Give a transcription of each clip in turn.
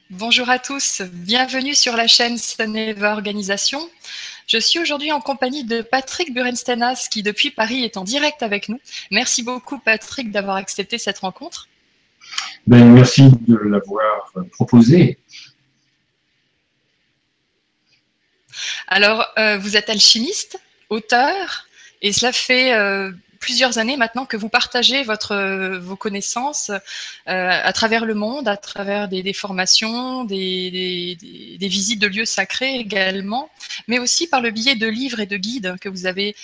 Bonjour à tous, bienvenue sur la chaîne Soneva Organisation. Je suis aujourd'hui en compagnie de Patrick Burenstenas qui depuis Paris est en direct avec nous. Merci beaucoup Patrick d'avoir accepté cette rencontre. Merci de l'avoir proposé. Alors, vous êtes alchimiste, auteur, et cela fait plusieurs années maintenant que vous partagez vos connaissances à travers le monde, à travers des formations, des visites de lieux sacrés également, mais aussi par le biais de livres et de guides que vous avez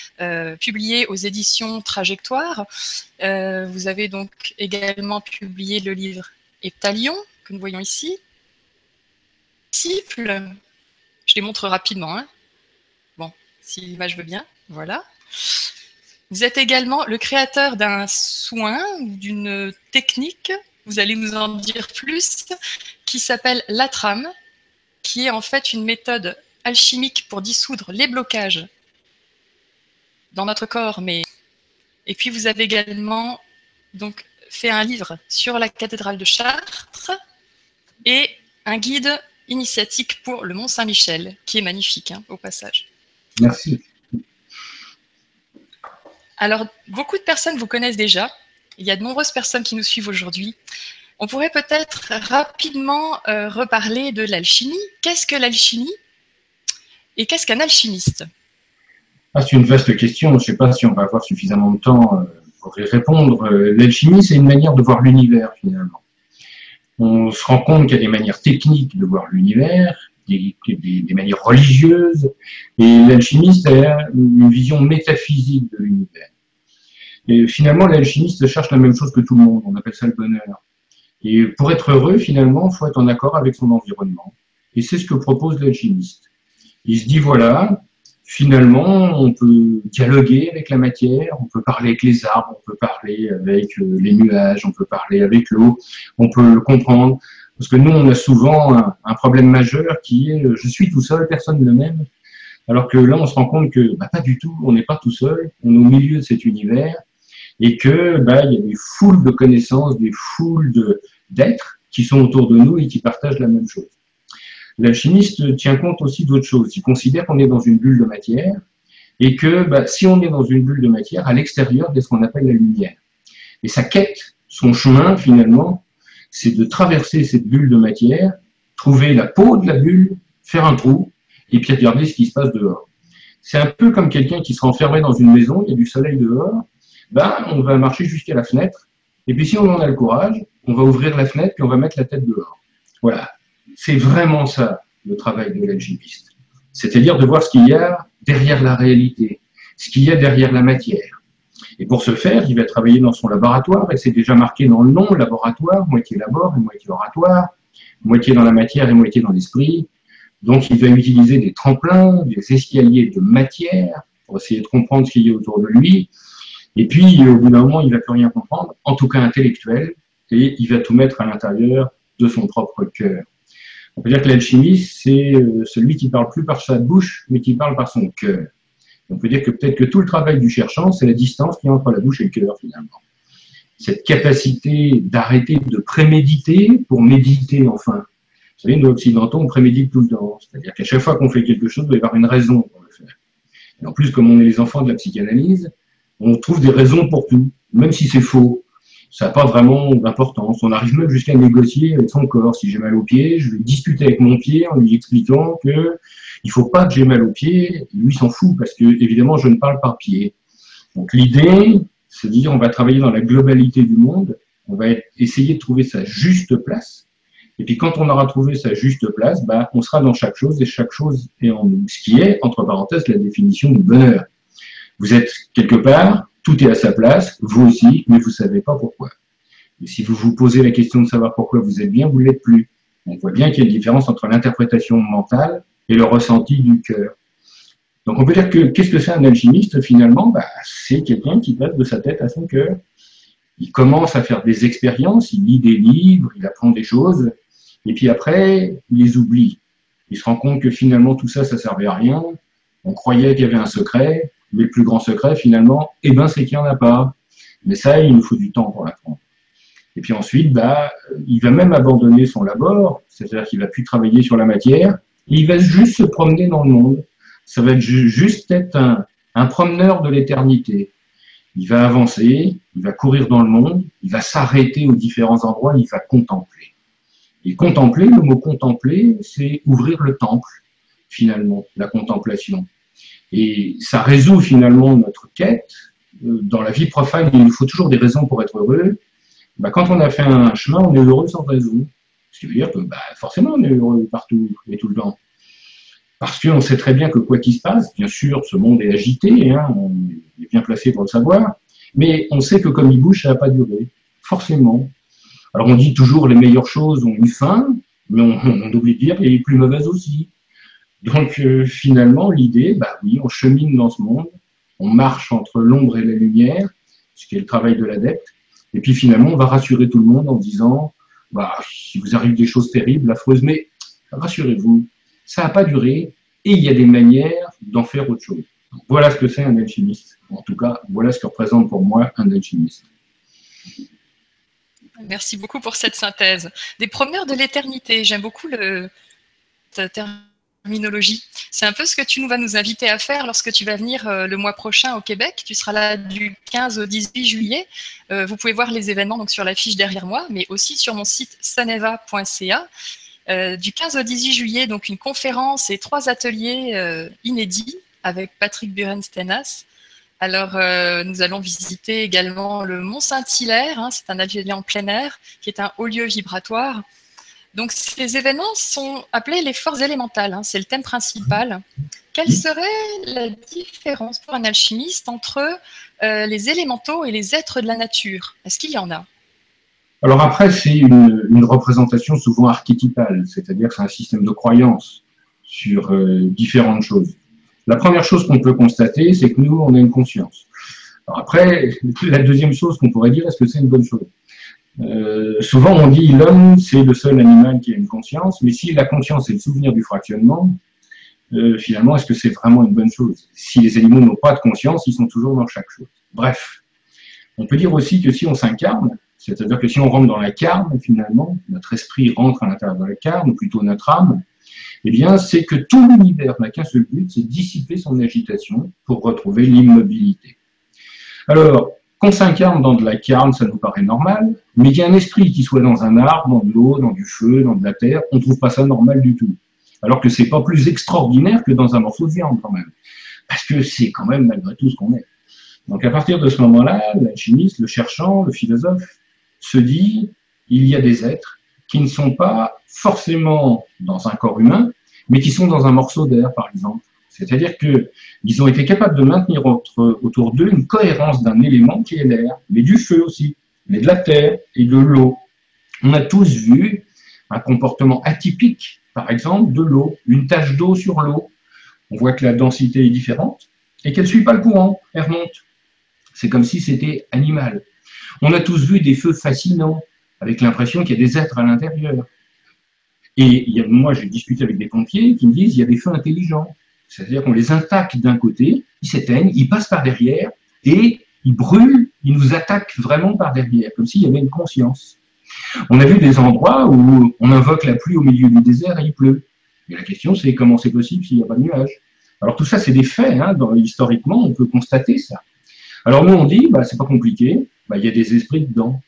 publiés aux éditions Trajectoire. Vous avez donc également publié le livre Heptalion, que nous voyons ici. Disciple, je les montre rapidement, hein. Bon, si l'image veut bien, voilà. Vous êtes également le créateur d'un soin, d'une technique, vous allez nous en dire plus, qui s'appelle l'ATRAM, qui est en fait une méthode alchimique pour dissoudre les blocages dans notre corps. Et puis vous avez également donc fait un livre sur la cathédrale de Chartres et un guide initiatique pour le Mont Saint-Michel, qui est magnifique, hein, au passage. Merci. Alors, beaucoup de personnes vous connaissent déjà. Il y a de nombreuses personnes qui nous suivent aujourd'hui. On pourrait peut-être rapidement reparler de l'alchimie. Qu'est-ce que l'alchimie et qu'est-ce qu'un alchimiste? C'est une vaste question. Je ne sais pas si on va avoir suffisamment de temps pour y répondre. L'alchimie, c'est une manière de voir l'univers, finalement. On se rend compte qu'il y a des manières techniques de voir l'univers, des manières religieuses, et l'alchimiste a une vision métaphysique de l'univers. Et finalement, l'alchimiste cherche la même chose que tout le monde, on appelle ça le bonheur. Et pour être heureux, finalement, il faut être en accord avec son environnement. Et c'est ce que propose l'alchimiste. Il se dit, voilà, finalement, on peut dialoguer avec la matière, on peut parler avec les arbres, on peut parler avec les nuages, on peut parler avec l'eau, on peut le comprendre. Parce que nous, on a souvent un problème majeur qui est « je suis tout seul, personne ne m'aime ». Alors que là, on se rend compte que pas du tout, on n'est pas tout seul, on est au milieu de cet univers et que il y a des foules de connaissances, des foules d'êtres qui sont autour de nous et qui partagent la même chose. L'alchimiste tient compte aussi d'autres choses. Il considère qu'on est dans une bulle de matière et que si on est dans une bulle de matière, à l'extérieur, il y a ce qu'on appelle la lumière. Et sa quête, son chemin finalement, c'est de traverser cette bulle de matière, trouver la peau de la bulle, faire un trou et puis regarder ce qui se passe dehors. C'est un peu comme quelqu'un qui sera enfermé dans une maison, il y a du soleil dehors, on va marcher jusqu'à la fenêtre et puis si on en a le courage, on va ouvrir la fenêtre puis on va mettre la tête dehors. Voilà. C'est vraiment ça, le travail de l'alchimiste. C'est-à-dire de voir ce qu'il y a derrière la réalité, ce qu'il y a derrière la matière. Et pour ce faire, il va travailler dans son laboratoire, et c'est déjà marqué dans le nom, laboratoire, moitié labor et moitié oratoire, moitié dans la matière et moitié dans l'esprit. Donc il va utiliser des tremplins, des escaliers de matière, pour essayer de comprendre ce qu'il y a autour de lui. Et puis, au bout d'un moment, il ne va plus rien comprendre, en tout cas intellectuel, et il va tout mettre à l'intérieur de son propre cœur. On peut dire que l'alchimiste, c'est celui qui parle plus par sa bouche, mais qui parle par son cœur. On peut dire que peut-être que tout le travail du cherchant, c'est la distance qu'il y a entre la bouche et le cœur, finalement. Cette capacité d'arrêter de préméditer pour méditer, enfin. Vous savez, nous, occidentaux, on prémédite tout le temps. C'est-à-dire qu'à chaque fois qu'on fait quelque chose, il doit y avoir une raison pour le faire. Et en plus, comme on est les enfants de la psychanalyse, on trouve des raisons pour tout, même si c'est faux. Ça n'a pas vraiment d'importance. On arrive même jusqu'à négocier avec son corps. Si j'ai mal au pied, je vais discuter avec mon pied en lui expliquant que il faut pas que j'ai mal au pied. Lui s'en fout parce que, évidemment, je ne parle par pied. Donc l'idée, c'est de dire on va travailler dans la globalité du monde, on va essayer de trouver sa juste place. Et puis quand on aura trouvé sa juste place, on sera dans chaque chose et chaque chose est en nous. Ce qui est, entre parenthèses, la définition du bonheur. Vous êtes quelque part, tout est à sa place, vous aussi, mais vous ne savez pas pourquoi. Et si vous vous posez la question de savoir pourquoi vous êtes bien, vous ne l'êtes plus. On voit bien qu'il y a une différence entre l'interprétation mentale et le ressenti du cœur. Donc on peut dire que qu'est-ce que c'est un alchimiste finalement? C'est quelqu'un qui passe de sa tête à son cœur. Il commence à faire des expériences, il lit des livres, il apprend des choses, et puis après, il les oublie. Il se rend compte que finalement tout ça, ça servait à rien. On croyait qu'il y avait un secret, mais le plus grand secret finalement, c'est qu'il n'y en a pas. Mais ça, il nous faut du temps pour l'apprendre. Et puis ensuite, bah, il va même abandonner son labor, c'est-à-dire qu'il va plus travailler sur la matière, et il va juste se promener dans le monde. Ça va être juste être un promeneur de l'éternité. Il va avancer, il va courir dans le monde, il va s'arrêter aux différents endroits, il va contempler. Et contempler, le mot contempler, c'est ouvrir le temple, finalement, la contemplation. Et ça résout finalement notre quête. Dans la vie profane, il nous faut toujours des raisons pour être heureux. Bah, quand on a fait un chemin, on est heureux sans raison. Ce qui veut dire que bah, forcément on est heureux partout et tout le temps. Parce qu'on sait très bien que quoi qu'il se passe, bien sûr, ce monde est agité, hein, on est bien placé pour le savoir, mais on sait que comme il bouge, ça ne va pas durer, forcément. Alors on dit toujours les meilleures choses ont une fin, mais on oublie de dire qu'il y a les plus mauvaises aussi. Donc finalement, l'idée, bah oui, on chemine dans ce monde, on marche entre l'ombre et la lumière, ce qui est le travail de l'adepte, et puis finalement, on va rassurer tout le monde en disant, bah, si vous arrive des choses terribles, affreuses, mais rassurez-vous, ça n'a pas duré, et il y a des manières d'en faire autre chose. Donc, voilà ce que c'est un alchimiste. En tout cas, voilà ce que représente pour moi un alchimiste. Merci beaucoup pour cette synthèse. Des promeneurs de l'éternité, j'aime beaucoup ta terminologie. C'est un peu ce que tu vas nous inviter à faire lorsque tu vas venir le mois prochain au Québec. Tu seras là du 15 au 18 juillet. Vous pouvez voir les événements donc, sur la fiche derrière moi, mais aussi sur mon site saneva.ca. Du 15 au 18 juillet, donc une conférence et 3 ateliers inédits avec Patrick Buren-Stenas. Alors, nous allons visiter également le Mont Saint-Hilaire, hein, c'est un atelier en plein air, qui est un haut lieu vibratoire. Donc, ces événements sont appelés les forces élémentales, hein, c'est le thème principal. Quelle serait la différence pour un alchimiste entre les élémentaux et les êtres de la nature? Est-ce qu'il y en a? Alors après, c'est une représentation souvent archétypale, c'est-à-dire que c'est un système de croyance sur différentes choses. La première chose qu'on peut constater, c'est que nous, on a une conscience. Alors après, la deuxième chose qu'on pourrait dire, est-ce que c'est une bonne chose? Souvent, on dit l'homme, c'est le seul animal qui a une conscience, mais si la conscience est le souvenir du fractionnement, finalement, est-ce que c'est vraiment une bonne chose? Si les animaux n'ont pas de conscience, ils sont toujours dans chaque chose. Bref, on peut dire aussi que si on s'incarne, c'est-à-dire que si on rentre dans la carne, finalement, notre esprit rentre à l'intérieur de la carne, ou plutôt notre âme, eh bien, c'est que tout l'univers n'a qu'un seul but, c'est dissiper son agitation pour retrouver l'immobilité. Alors, qu'on s'incarne dans de la carne, ça nous paraît normal, mais il y a un esprit qui soit dans un arbre, dans de l'eau, dans du feu, dans de la terre, on ne trouve pas ça normal du tout. Alors que c'est pas plus extraordinaire que dans un morceau de viande, quand même. Parce que c'est quand même malgré tout ce qu'on est. Donc à partir de ce moment-là, l'alchimiste, le cherchant, le philosophe, se dit, il y a des êtres qui ne sont pas forcément dans un corps humain, mais qui sont dans un morceau d'air, par exemple. C'est-à-dire qu'ils ont été capables de maintenir autour d'eux une cohérence d'un élément qui est l'air, mais du feu aussi, mais de la terre et de l'eau. On a tous vu un comportement atypique, par exemple, de l'eau, une tache d'eau sur l'eau. On voit que la densité est différente et qu'elle ne suit pas le courant, elle remonte. C'est comme si c'était animal. On a tous vu des feux fascinants, avec l'impression qu'il y a des êtres à l'intérieur. Et moi, j'ai discuté avec des pompiers qui me disent qu'il y a des feux intelligents. C'est-à-dire qu'on les attaque d'un côté, ils s'éteignent, ils passent par derrière, et ils brûlent, ils nous attaquent vraiment par derrière, comme s'il y avait une conscience. On a vu des endroits où on invoque la pluie au milieu du désert et il pleut. Et la question, c'est comment c'est possible s'il n'y a pas de nuages? Alors tout ça, c'est des faits, hein, historiquement, on peut constater ça. Alors nous, on dit, bah, c'est pas compliqué, bah, il y a des esprits dedans.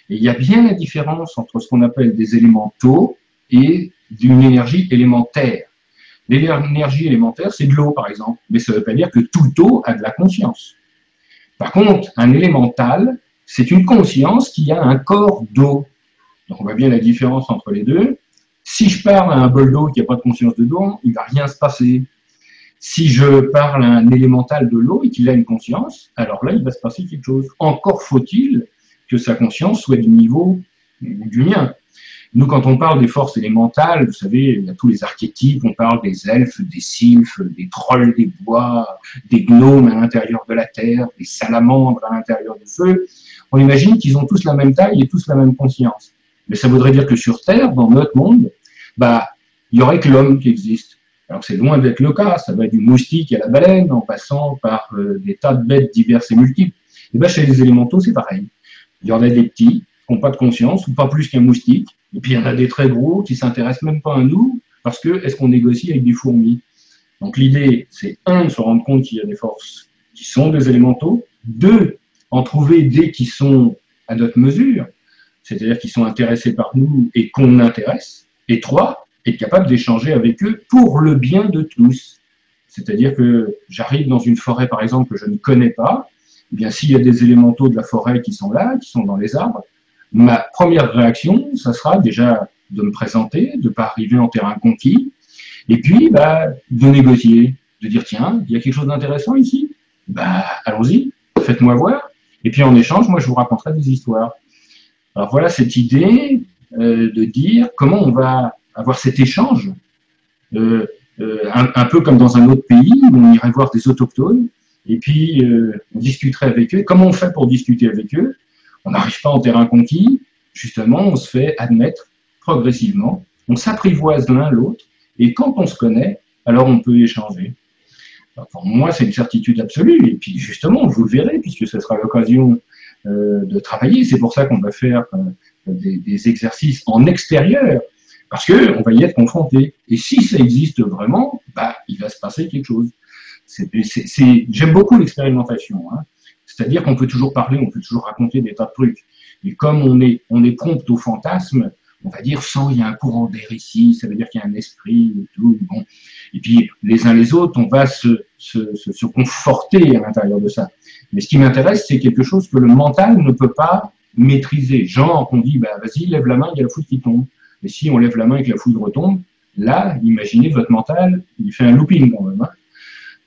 Et il y a bien la différence entre ce qu'on appelle des élémentaux et d'une énergie élémentaire. L'énergie élémentaire, c'est de l'eau, par exemple, mais ça ne veut pas dire que toute eau a de la conscience. Par contre, un élémental, c'est une conscience qui a un corps d'eau. Donc on voit bien la différence entre les deux. Si je parle à un bol d'eau qui n'a pas de conscience de l'eau, il ne va rien se passer. Si je parle à un élémental de l'eau et qu'il a une conscience, alors là, il va se passer quelque chose. Encore faut-il que sa conscience soit du niveau du mien. Nous, quand on parle des forces élémentales, vous savez, il y a tous les archétypes, on parle des elfes, des sylphes, des trolls des bois, des gnomes à l'intérieur de la terre, des salamandres à l'intérieur du feu. On imagine qu'ils ont tous la même taille et tous la même conscience. Mais ça voudrait dire que sur Terre, dans notre monde, bah, il n'y aurait que l'homme qui existe. Alors c'est loin d'être le cas, ça va du moustique à la baleine, en passant par des tas de bêtes diverses et multiples. Et bien chez les élémentaux, c'est pareil. Il y en a des petits, qui n'ont pas de conscience, ou pas plus qu'un moustique. Et puis il y en a des très gros qui ne s'intéressent même pas à nous, parce que est-ce qu'on négocie avec des fourmis? Donc l'idée, c'est un, de se rendre compte qu'il y a des forces qui sont des élémentaux, deux, en trouver des qui sont à notre mesure, c'est-à-dire qui sont intéressés par nous et qu'on intéresse, et trois, être capable d'échanger avec eux pour le bien de tous. C'est-à-dire que j'arrive dans une forêt, par exemple, que je ne connais pas, eh bien s'il y a des élémentaux de la forêt qui sont là, qui sont dans les arbres, ma première réaction, ça sera déjà de me présenter, de ne pas arriver en terrain conquis, et puis de négocier, de dire tiens, il y a quelque chose d'intéressant ici, allons-y, faites-moi voir, et puis en échange, moi je vous raconterai des histoires. Alors voilà cette idée de dire comment on va avoir cet échange, un peu comme dans un autre pays où on irait voir des autochtones, et puis on discuterait avec eux. Comment on fait pour discuter avec eux? On n'arrive pas en terrain conquis, justement, on se fait admettre progressivement, on s'apprivoise l'un l'autre, et quand on se connaît, alors on peut échanger. Alors pour moi, c'est une certitude absolue, et puis justement, vous le verrez, puisque ce sera l'occasion de travailler. C'est pour ça qu'on va faire des exercices en extérieur, parce qu'on va y être confronté. Et si ça existe vraiment, il va se passer quelque chose. J'aime beaucoup l'expérimentation. Hein. C'est-à-dire qu'on peut toujours parler, on peut toujours raconter des tas de trucs. Et comme on est prompt au fantasme, on va dire il y a un courant d'air ici, ça veut dire qu'il y a un esprit et tout. Bon. Et puis les uns les autres, on va se conforter à l'intérieur de ça. Mais ce qui m'intéresse, c'est quelque chose que le mental ne peut pas maîtriser. Genre, on dit, vas-y, lève la main, il y a la foudre qui tombe. Et si on lève la main et que la foudre retombe, là, imaginez votre mental, il fait un looping quand même. Hein.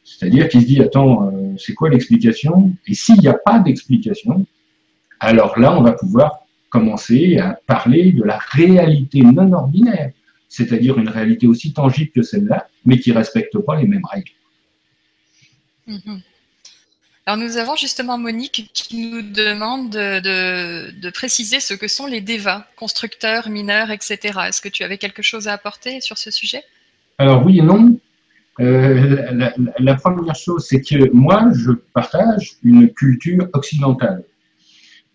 C'est-à-dire qu'il se dit, attends, c'est quoi l'explication? Et s'il n'y a pas d'explication, alors là, on va pouvoir commencer à parler de la réalité non ordinaire, c'est-à-dire une réalité aussi tangible que celle-là, mais qui ne respecte pas les mêmes règles. Mm-hmm. Alors nous avons justement Monique qui nous demande de préciser ce que sont les devas, constructeurs, mineurs, etc. Est-ce que tu avais quelque chose à apporter sur ce sujet? Alors oui et non. La première chose, c'est que moi, je partage une culture occidentale.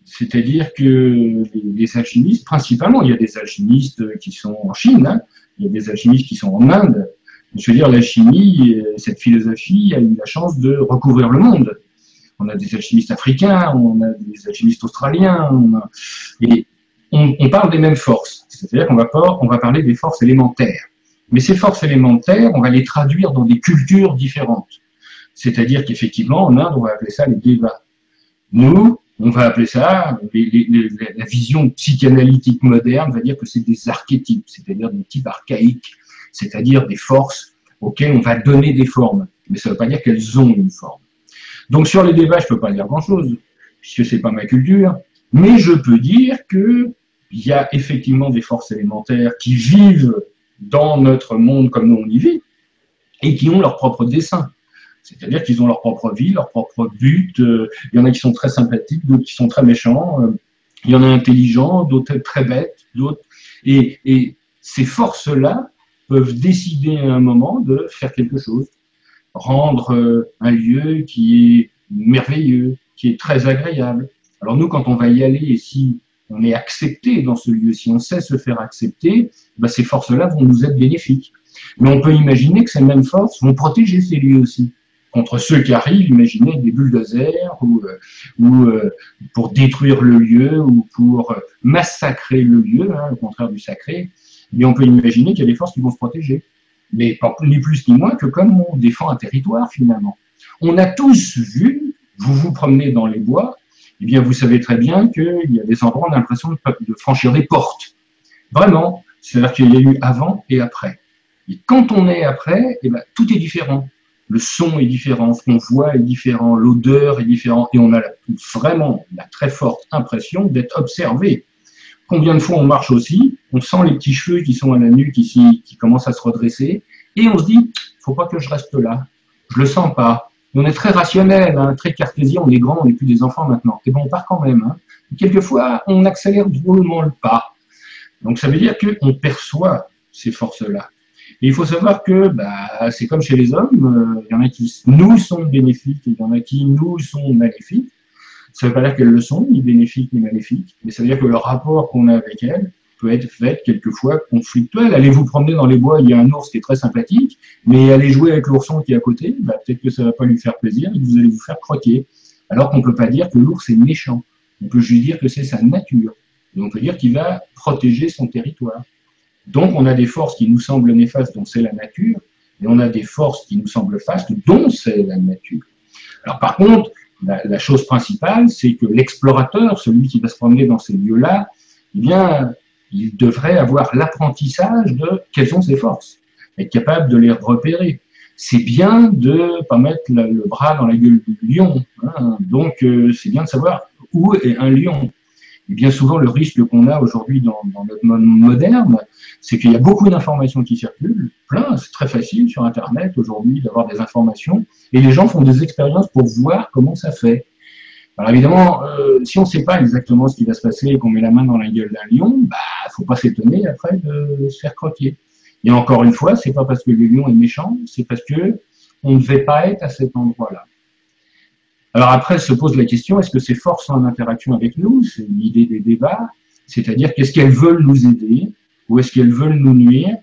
C'est-à-dire que les alchimistes, principalement, il y a des alchimistes qui sont en Chine, hein, il y a des alchimistes qui sont en Inde. Je veux dire, l'alchimie, cette philosophie a eu la chance de recouvrir le monde. On a des alchimistes africains, on a des alchimistes australiens, et on parle des mêmes forces. C'est-à-dire qu'on va parler des forces élémentaires. Mais ces forces élémentaires, on va les traduire dans des cultures différentes. C'est-à-dire qu'effectivement, en Inde, on va appeler ça les devas. Nous, on va appeler ça, la vision psychanalytique moderne va dire que c'est des archétypes, c'est-à-dire des types archaïques, c'est-à-dire des forces auxquelles on va donner des formes. Mais ça ne veut pas dire qu'elles ont une forme. Donc sur les débats, je ne peux pas dire grand-chose, puisque ce n'est pas ma culture, mais je peux dire qu'il y a effectivement des forces élémentaires qui vivent dans notre monde comme nous on y vit, et qui ont leur propre dessein. C'est-à-dire qu'ils ont leur propre vie, leur propre but. Il y en a qui sont très sympathiques, d'autres qui sont très méchants. Il y en a intelligents, d'autres très bêtes, d'autres. Et ces forces-là peuvent décider à un moment de faire quelque chose, rendre un lieu qui est merveilleux, qui est très agréable. Alors nous, quand on va y aller, et si on est accepté dans ce lieu, si on sait se faire accepter, ces forces-là vont nous être bénéfiques. Mais on peut imaginer que ces mêmes forces vont protéger ces lieux aussi. Contre ceux qui arrivent, imaginez des bulldozers ou pour détruire le lieu ou pour massacrer le lieu, hein, au contraire du sacré. Mais on peut imaginer qu'il y a des forces qui vont se protéger. Mais pas ni plus ni moins que comme on défend un territoire finalement. On a tous vu, vous vous promenez dans les bois, eh bien vous savez très bien qu'il y a des endroits où on a l'impression de franchir des portes. Vraiment, c'est-à-dire qu'il y a eu avant et après. Et quand on est après, eh bien, tout est différent. Le son est différent, ce qu'on voit est différent, l'odeur est différente, et on a vraiment la très forte impression d'être observé. Combien de fois on marche aussi, on sent les petits cheveux qui sont à la nuque ici, qui commencent à se redresser, et on se dit, faut pas que je reste là, je le sens pas. On est très rationnel, hein, très cartésien, on est grand, on n'est plus des enfants maintenant. Et bon, on part quand même. Hein. Quelquefois, on accélère drôlement le pas. Donc ça veut dire qu'on perçoit ces forces-là. Et il faut savoir que c'est comme chez les hommes, il y en a qui nous sont bénéfiques et il y en a qui nous sont maléfiques. Ça ne veut pas dire qu'elles le sont, ni bénéfiques ni maléfiques, mais ça veut dire que le rapport qu'on a avec elles peut être fait quelquefois conflictuel. Allez vous promener dans les bois, il y a un ours qui est très sympathique, mais allez jouer avec l'ourson qui est à côté, bah, peut-être que ça ne va pas lui faire plaisir et que vous allez vous faire croquer. Alors qu'on ne peut pas dire que l'ours est méchant. On peut juste dire que c'est sa nature. Et on peut dire qu'il va protéger son territoire. Donc on a des forces qui nous semblent néfastes, dont c'est la nature, et on a des forces qui nous semblent fastes, dont c'est la nature. Alors par contre, la chose principale, c'est que l'explorateur, celui qui va se promener dans ces lieux-là, eh bien, il devrait avoir l'apprentissage de quelles sont ses forces, être capable de les repérer. C'est bien de ne pas mettre le bras dans la gueule du lion, hein. Donc c'est bien de savoir où est un lion. Et bien souvent, le risque qu'on a aujourd'hui dans notre monde moderne, c'est qu'il y a beaucoup d'informations qui circulent, plein, c'est très facile sur Internet aujourd'hui d'avoir des informations, et les gens font des expériences pour voir comment ça fait. Alors évidemment, si on ne sait pas exactement ce qui va se passer et qu'on met la main dans la gueule d'un lion, bah, faut pas s'étonner après de se faire croquer. Et encore une fois, c'est pas parce que le lion est méchant, c'est parce que on ne devait pas être à cet endroit-là. Alors après, se pose la question, est-ce que ces forces sont en interaction avec nous? C'est l'idée des débats, c'est-à-dire qu'est-ce qu'elles veulent nous aider ou est-ce qu'elles veulent nous nuire?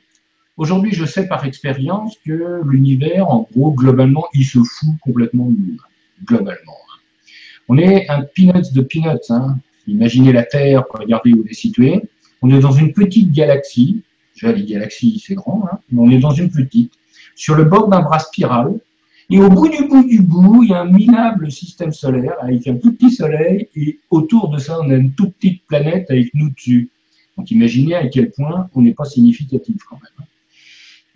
Aujourd'hui, je sais par expérience que l'univers, en gros, globalement, il se fout complètement de nous, globalement. On est un peanuts de peanuts, hein. Imaginez la Terre, regardez où elle est située. On est dans une petite galaxie. Déjà, les galaxies, c'est grand, hein, mais on est dans une petite, sur le bord d'un bras spiral. Et au bout du bout, il y a un minable système solaire avec un tout petit soleil. Et autour de ça, on a une toute petite planète avec nous dessus. Donc, imaginez à quel point on n'est pas significatif quand même.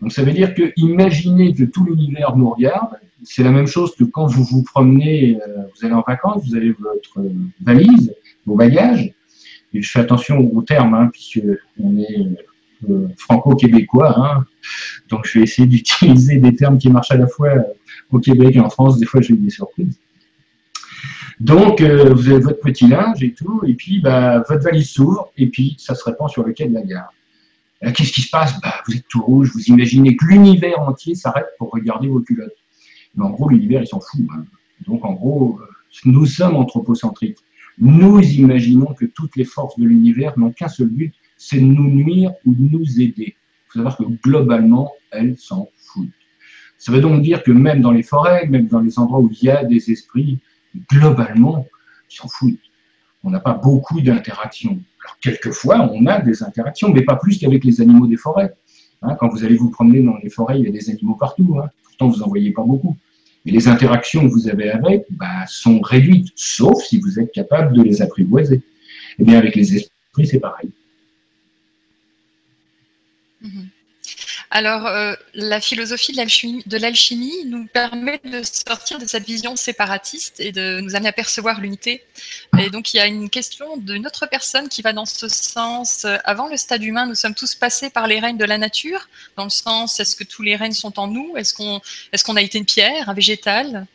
Donc, ça veut dire que imaginez que tout l'univers nous regarde. C'est la même chose que quand vous vous promenez, vous allez en vacances, vous avez votre valise, vos bagages. Et je fais attention aux termes, hein, puisque on est franco-québécois. Hein, donc je vais essayer d'utiliser des termes qui marchent à la fois au Québec et en France. Des fois, j'ai eu des surprises. Donc, vous avez votre petit linge et tout, et puis bah, votre valise s'ouvre, et puis ça se répand sur le quai de la gare. Qu'est-ce qui se passe? Bah, vous êtes tout rouge, vous imaginez que l'univers entier s'arrête pour regarder vos culottes. Mais en gros, l'univers, il s'en fout. Hein. Donc, en gros, nous sommes anthropocentriques. Nous imaginons que toutes les forces de l'univers n'ont qu'un seul but, c'est de nous nuire ou de nous aider. Il faut savoir que globalement, elles s'en foutent. Ça veut donc dire que même dans les forêts, même dans les endroits où il y a des esprits, globalement, ils s'en foutent. On n'a pas beaucoup d'interactions. Alors, quelquefois, on a des interactions, mais pas plus qu'avec les animaux des forêts. Hein, quand vous allez vous promener dans les forêts, il y a des animaux partout. Hein. Pourtant, vous n'en voyez pas beaucoup. Et les interactions que vous avez avec bah, sont réduites, sauf si vous êtes capable de les apprivoiser. Eh bien, avec les esprits, c'est pareil. Alors, la philosophie de l'alchimie nous permet de sortir de cette vision séparatiste et de nous amener à percevoir l'unité. Et donc, il y a une question d'une autre personne qui va dans ce sens. Avant le stade humain, nous sommes tous passés par les règnes de la nature, dans le sens, est-ce que tous les règnes sont en nous? Est-ce qu'on a été une pierre, un végétal?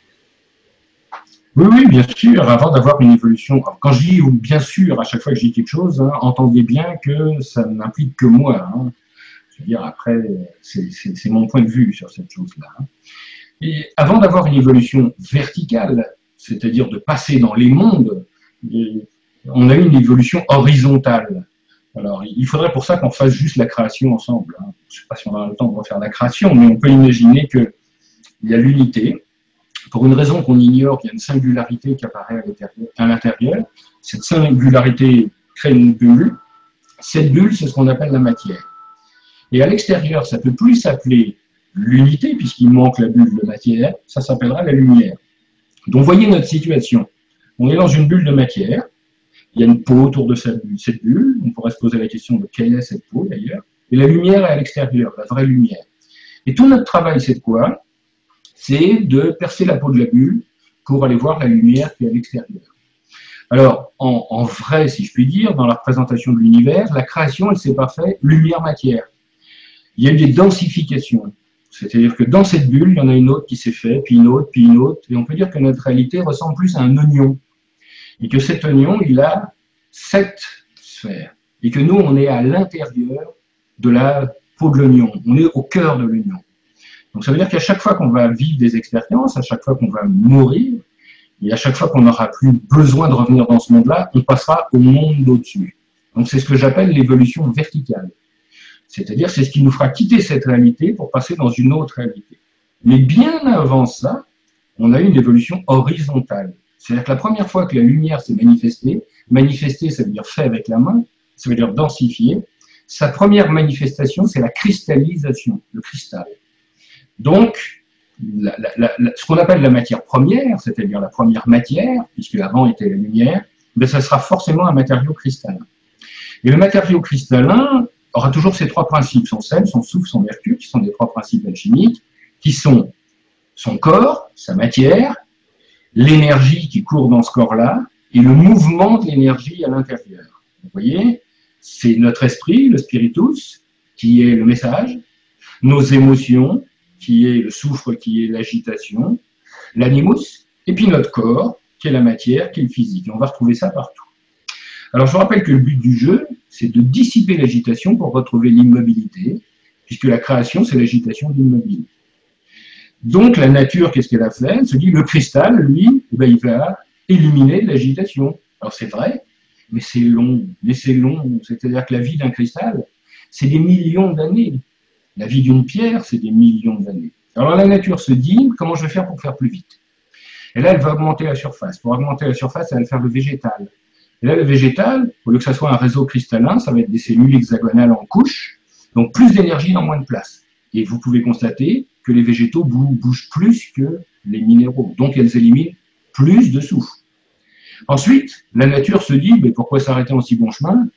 Oui, oui, bien sûr, avant d'avoir une évolution. Alors, quand je dis bien sûr, à chaque fois que je dis quelque chose, hein, entendez bien que ça n'implique que moi. Hein. Je veux dire, après, c'est mon point de vue sur cette chose-là. Hein. Et avant d'avoir une évolution verticale, c'est-à-dire de passer dans les mondes, on a eu une évolution horizontale. Alors, il faudrait pour ça qu'on fasse juste la création ensemble. Hein. Je ne sais pas si on aura le temps de refaire la création, mais on peut imaginer qu'il y a l'unité. Pour une raison qu'on ignore, il y a une singularité qui apparaît à l'intérieur. Cette singularité crée une bulle. Cette bulle, c'est ce qu'on appelle la matière. Et à l'extérieur, ça ne peut plus s'appeler l'unité, puisqu'il manque la bulle de matière, ça s'appellera la lumière. Donc, voyez notre situation. On est dans une bulle de matière, il y a une peau autour de cette bulle, on pourrait se poser la question de quelle est cette peau d'ailleurs, et la lumière est à l'extérieur, la vraie lumière. Et tout notre travail, c'est de quoi? C'est de percer la peau de la bulle pour aller voir la lumière qui est à l'extérieur. Alors, en vrai, si je puis dire, dans la représentation de l'univers, la création, elle ne s'est pas faite lumière-matière. Il y a eu des densifications. C'est-à-dire que dans cette bulle, il y en a une autre qui s'est faite, puis une autre, et on peut dire que notre réalité ressemble plus à un oignon. Et que cet oignon, il a 7 sphères. Et que nous, on est à l'intérieur de la peau de l'oignon. On est au cœur de l'oignon. Donc ça veut dire qu'à chaque fois qu'on va vivre des expériences, à chaque fois qu'on va mourir, Et à chaque fois qu'on n'aura plus besoin de revenir dans ce monde-là, on passera au monde d'au-dessus. Donc c'est ce que j'appelle l'évolution verticale. C'est-à-dire, c'est ce qui nous fera quitter cette réalité pour passer dans une autre réalité. Mais bien avant ça, on a eu une évolution horizontale. C'est-à-dire que la première fois que la lumière s'est manifestée, manifester, ça veut dire fait avec la main, ça veut dire densifier. Sa première manifestation, c'est la cristallisation, le cristal. Donc, ce qu'on appelle la matière première, c'est-à-dire la première matière, puisque avant était la lumière, ben ça sera forcément un matériau cristallin. Et le matériau cristallin aura toujours ces trois principes, son sel, son soufre, son mercure, qui sont des trois principes alchimiques, qui sont son corps, sa matière, l'énergie qui court dans ce corps-là, et le mouvement de l'énergie à l'intérieur. Vous voyez, c'est notre esprit, le spiritus, qui est le message, nos émotions, qui est le soufre, qui est l'agitation, l'animus, et puis notre corps, qui est la matière, qui est le physique. Et on va retrouver ça partout. Alors je vous rappelle que le but du jeu, c'est de dissiper l'agitation pour retrouver l'immobilité, puisque la création, c'est l'agitation de l'immobilité. Donc la nature, qu'est-ce qu'elle a fait? Elle se dit, le cristal, lui, ben, il va éliminer de l'agitation. Alors c'est vrai, mais c'est long. C'est-à-dire que la vie d'un cristal, c'est des millions d'années. La vie d'une pierre, c'est des millions d'années. Alors la nature se dit, comment je vais faire pour faire plus vite? Et là, elle va augmenter la surface. Pour augmenter la surface, elle va faire le végétal. Et là, le végétal, au lieu que ça soit un réseau cristallin, ça va être des cellules hexagonales en couches, donc plus d'énergie dans moins de place. Et vous pouvez constater que les végétaux bougent plus que les minéraux, donc elles éliminent plus de soufre. Ensuite, la nature se dit, mais pourquoi s'arrêter en si bon chemin?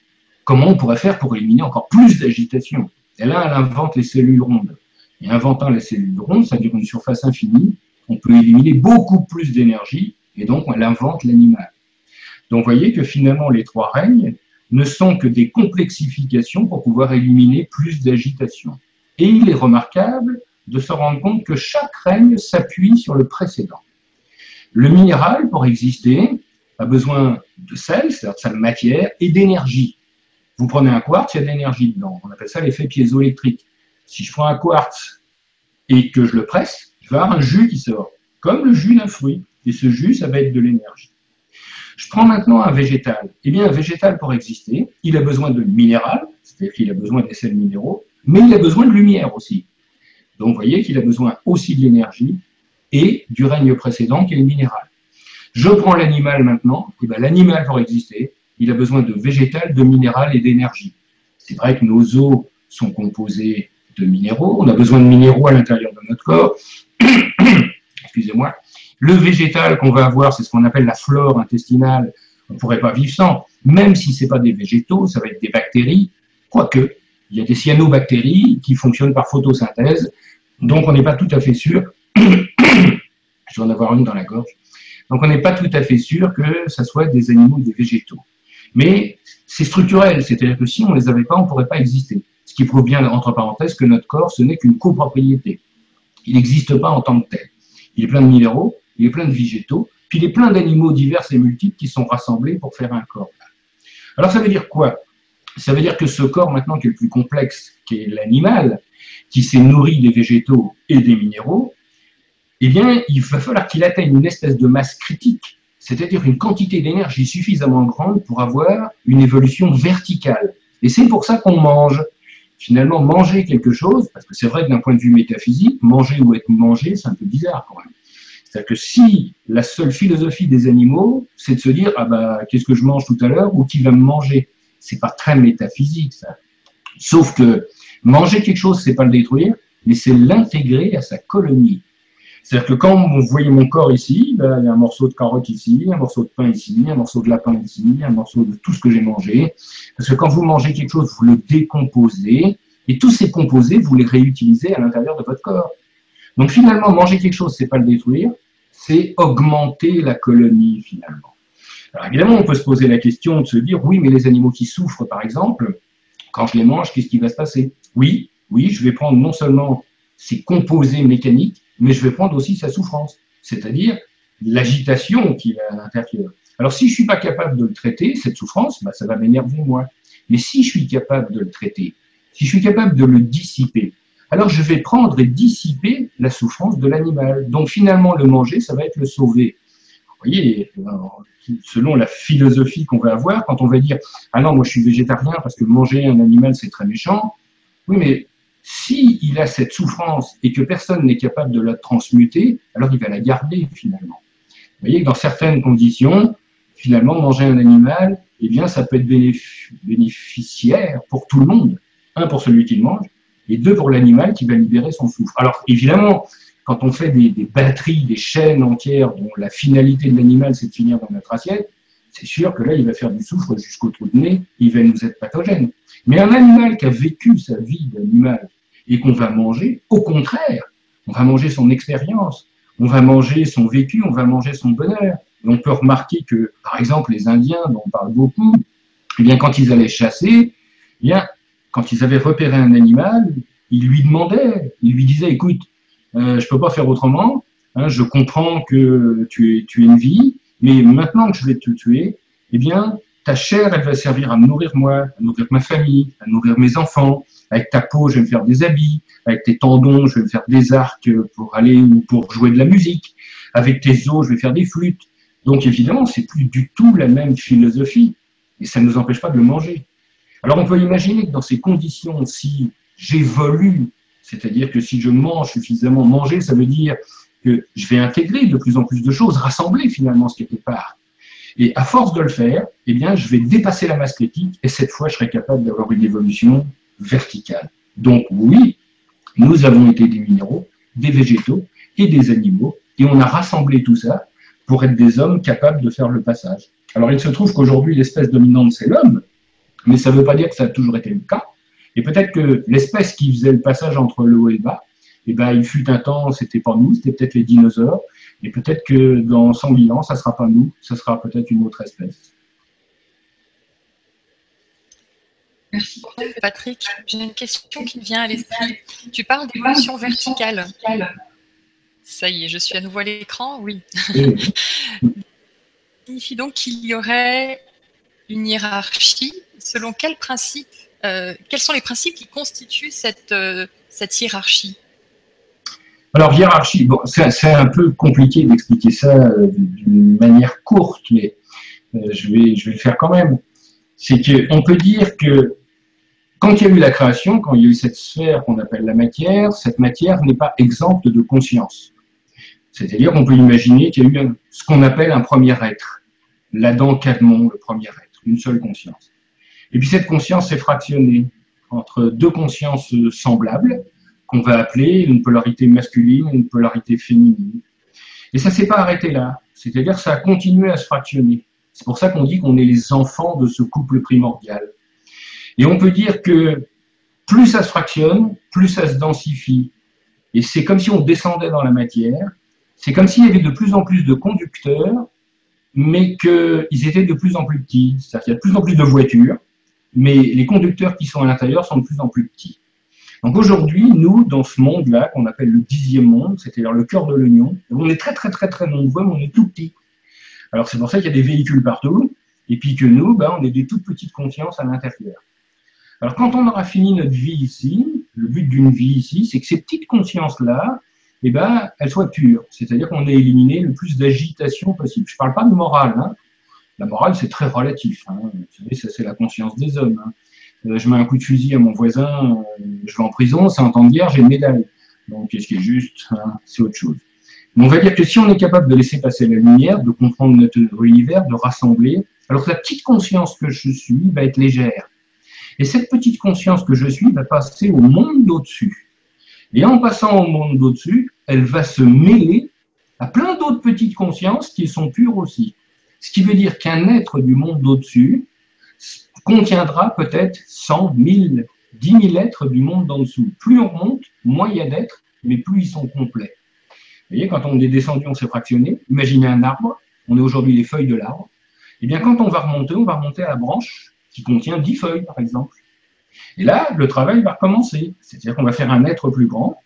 Comment on pourrait faire pour éliminer encore plus d'agitation? Et là, elle invente les cellules rondes. Et inventant les cellules rondes, ça dure une surface infinie, on peut éliminer beaucoup plus d'énergie, et donc elle invente l'animal. Donc vous voyez que finalement, les trois règnes ne sont que des complexifications pour pouvoir éliminer plus d'agitation. Et il est remarquable de se rendre compte que chaque règne s'appuie sur le précédent. Le minéral, pour exister, a besoin de sel, c'est-à-dire de sa matière, et d'énergie. Vous prenez un quartz, il y a de l'énergie dedans. On appelle ça l'effet piézoélectrique. Si je prends un quartz et que je le presse, je vais avoir un jus qui sort, comme le jus d'un fruit. Et ce jus, ça va être de l'énergie. Je prends maintenant un végétal. Eh bien, un végétal, pour exister, il a besoin de minéral, c'est-à-dire qu'il a besoin des sels minéraux, mais il a besoin de lumière aussi. Donc, vous voyez qu'il a besoin aussi de l'énergie et du règne précédent qui est le minéral. Je prends l'animal maintenant. Eh bien, l'animal, pour exister, il a besoin de végétal, de minéral et d'énergie. C'est vrai que nos os sont composés de minéraux. On a besoin de minéraux à l'intérieur de notre corps. Excusez-moi. Le végétal qu'on va avoir, c'est ce qu'on appelle la flore intestinale. On ne pourrait pas vivre sans. Même si ce n'est pas des végétaux, ça va être des bactéries. Quoique, il y a des cyanobactéries qui fonctionnent par photosynthèse. Donc, on n'est pas tout à fait sûr. Je vais en avoir une dans la gorge. Donc, on n'est pas tout à fait sûr que ça soit des animaux ou des végétaux. Mais c'est structurel, c'est-à-dire que si on ne les avait pas, on ne pourrait pas exister. Ce qui prouve bien, entre parenthèses, que notre corps, ce n'est qu'une copropriété. Il n'existe pas en tant que tel. Il est plein de minéraux, il est plein de végétaux, puis il est plein d'animaux divers et multiples qui sont rassemblés pour faire un corps. Alors ça veut dire quoi? Ça veut dire que ce corps maintenant qui est le plus complexe, qui est l'animal, qui s'est nourri des végétaux et des minéraux, eh bien, il va falloir qu'il atteigne une espèce de masse critique, c'est-à-dire une quantité d'énergie suffisamment grande pour avoir une évolution verticale. Et c'est pour ça qu'on mange. Finalement, manger quelque chose, parce que c'est vrai que d'un point de vue métaphysique, manger ou être mangé, c'est un peu bizarre quand même. C'est-à-dire que si la seule philosophie des animaux, c'est de se dire, ah bah, qu'est-ce que je mange tout à l'heure ou qui va me manger? C'est pas très métaphysique, ça. Sauf que manger quelque chose, c'est pas le détruire, mais c'est l'intégrer à sa colonie. C'est-à-dire que quand vous voyez mon corps ici, ben, il y a un morceau de carotte ici, un morceau de pain ici, un morceau de lapin ici, un morceau de tout ce que j'ai mangé. Parce que quand vous mangez quelque chose, vous le décomposez, et tous ces composés, vous les réutilisez à l'intérieur de votre corps. Donc finalement, manger quelque chose, c'est pas le détruire, c'est augmenter la colonie finalement. Alors évidemment, on peut se poser la question de se dire, oui, mais les animaux qui souffrent, par exemple, quand je les mange, qu'est-ce qui va se passer? Oui, je vais prendre non seulement ces composés mécaniques, mais je vais prendre aussi sa souffrance, c'est-à-dire l'agitation qu'il a à l'intérieur. Alors si je ne suis pas capable de le traiter, cette souffrance, bah, ça va m'énerver moi. Mais si je suis capable de le traiter, si je suis capable de le dissiper, alors je vais prendre et dissiper la souffrance de l'animal. Donc finalement, le manger, ça va être le sauver. Vous voyez, selon la philosophie qu'on va avoir, quand on va dire « Ah non, moi je suis végétarien parce que manger un animal c'est très méchant », oui, mais s'il a cette souffrance et que personne n'est capable de la transmuter, alors il va la garder finalement. Vous voyez que dans certaines conditions, finalement, manger un animal, eh bien, ça peut être bénéficiaire pour tout le monde. Un, pour celui qui le mange, et deux, pour l'animal qui va libérer son souffle. Alors, évidemment, quand on fait des batteries, des chaînes entières dont la finalité de l'animal, c'est de finir dans notre assiette, c'est sûr que là, il va faire du soufre jusqu'au trou de nez, il va nous être pathogène. Mais un animal qui a vécu sa vie d'animal et qu'on va manger, au contraire, on va manger son expérience, on va manger son vécu, on va manger son bonheur. Et on peut remarquer que, par exemple, les Indiens, dont on parle beaucoup, eh bien, quand ils allaient chasser, eh bien, quand ils avaient repéré un animal, ils lui demandaient, ils lui disaient, écoute, je ne peux pas faire autrement, hein, je comprends que tu es une vie, mais maintenant que je vais te tuer, eh bien, ta chair, elle va servir à me nourrir moi, à nourrir ma famille, à nourrir mes enfants. Avec ta peau, je vais me faire des habits. Avec tes tendons, je vais me faire des arcs pour aller ou pour jouer de la musique. Avec tes os, je vais faire des flûtes. Donc évidemment, c'est plus du tout la même philosophie. Et ça ne nous empêche pas de le manger. Alors on peut imaginer que dans ces conditions, si j'évolue, c'est-à-dire que si je mange suffisamment, manger, ça veut dire que je vais intégrer de plus en plus de choses, rassembler finalement ce quelque part. Et à force de le faire, eh bien, je vais dépasser la masse critique et cette fois, je serai capable d'avoir une évolution verticale. Donc oui, nous avons été des minéraux, des végétaux et des animaux et on a rassemblé tout ça pour être des hommes capables de faire le passage. Alors il se trouve qu'aujourd'hui, l'espèce dominante, c'est l'homme, mais ça ne veut pas dire que ça a toujours été le cas. Et peut-être que l'espèce qui faisait le passage entre le haut et le bas, eh ben, il fut un temps, c'était pas nous, c'était peut-être les dinosaures, et peut-être que dans 100 000 ans, ça ne sera pas nous, ça sera peut-être une autre espèce. Merci beaucoup, Patrick. J'ai une question qui me vient à l'esprit. Tu parles d'évolution verticale. Ça y est, je suis à nouveau à l'écran, oui. Ça signifie donc qu'il y aurait une hiérarchie. Selon quels principes, quels sont les principes qui constituent cette hiérarchie? Alors, hiérarchie, bon, c'est un peu compliqué d'expliquer ça d'une manière courte, mais je vais le faire quand même. C'est qu'on peut dire que quand il y a eu la création, quand il y a eu cette sphère qu'on appelle la matière, cette matière n'est pas exempte de conscience. C'est-à-dire qu'on peut imaginer qu'il y a eu ce qu'on appelle un premier être, l'Adam Kadmon, le premier être, une seule conscience. Et puis cette conscience s'est fractionnée entre deux consciences semblables, qu'on va appeler une polarité masculine et une polarité féminine. Et ça ne s'est pas arrêté là, c'est-à-dire que ça a continué à se fractionner. C'est pour ça qu'on dit qu'on est les enfants de ce couple primordial. Et on peut dire que plus ça se fractionne, plus ça se densifie. Et c'est comme si on descendait dans la matière, c'est comme s'il y avait de plus en plus de conducteurs, mais qu'ils étaient de plus en plus petits. C'est-à-dire qu'il y a de plus en plus de voitures, mais les conducteurs qui sont à l'intérieur sont de plus en plus petits. Donc aujourd'hui, nous, dans ce monde-là, qu'on appelle le 10e monde, c'est-à-dire le cœur de l'oignon, on est très très très très nombreux, mais on est tout petits. Alors c'est pour ça qu'il y a des véhicules partout, et puis que nous, ben, on est des toutes petites consciences à l'intérieur. Alors quand on aura fini notre vie ici, le but d'une vie ici, c'est que ces petites consciences-là, eh ben, elles soient pures. C'est-à-dire qu'on ait éliminé le plus d'agitation possible. Je ne parle pas de morale. Hein. La morale, c'est très relatif. Hein. Vous savez, ça c'est la conscience des hommes. Hein. Je mets un coup de fusil à mon voisin, je vais en prison, c'est un temps de guerre, j'ai une médaille. Donc, ce qui est juste, hein, c'est autre chose. Mais on va dire que si on est capable de laisser passer la lumière, de comprendre notre univers, de rassembler, alors que la petite conscience que je suis va être légère. Et cette petite conscience que je suis va passer au monde d'au-dessus. Et en passant au monde d'au-dessus, elle va se mêler à plein d'autres petites consciences qui sont pures aussi. Ce qui veut dire qu'un être du monde d'au-dessus contiendra peut-être 100, 1000, 10 000 êtres du monde d'en dessous. Plus on remonte, moins il y a d'êtres, mais plus ils sont complets. Vous voyez, quand on est descendu, on s'est fractionné. Imaginez un arbre, on est aujourd'hui les feuilles de l'arbre. Eh bien, quand on va remonter à la branche qui contient 10 feuilles, par exemple. Et là, le travail va recommencer. C'est-à-dire qu'on va faire un être plus grand,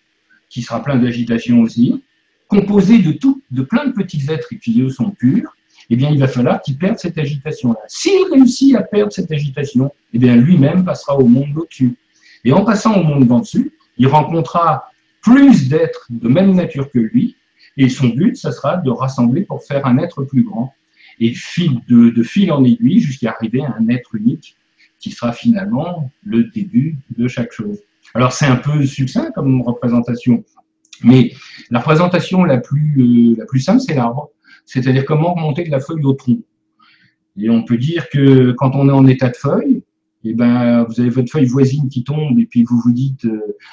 qui sera plein d'agitation aussi, composé de plein de petits êtres qui, eux, sont purs. Eh bien, il va falloir qu'il perde cette agitation-là. S'il réussit à perdre cette agitation, eh bien, lui-même passera au monde d'au-dessus. Et en passant au monde d'en dessus, il rencontrera plus d'êtres de même nature que lui, Et son but, ça sera de rassembler pour faire un être plus grand. Et de fil en aiguille jusqu'à arriver à un être unique qui sera finalement le début de chaque chose. Alors c'est un peu succinct comme représentation, mais la représentation la plus simple, c'est l'arbre. C'est-à-dire comment remonter de la feuille au tronc. Et on peut dire que quand on est en état de feuille, eh ben, vous avez votre feuille voisine qui tombe et puis vous vous dites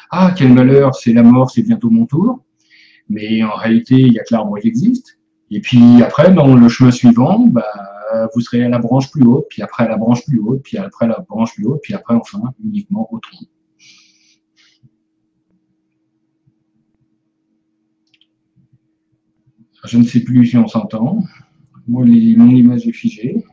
ah, quel malheur, c'est la mort, c'est bientôt mon tour. Mais en réalité, il n'y a que l'arbre qui existe. Et puis après, dans le chemin suivant, bah, vous serez à la branche plus haute, puis après à la branche plus haute, puis après à la branche plus haute, puis après enfin uniquement au tronc. Je ne sais plus si on s'entend. Moi, mon image est figée.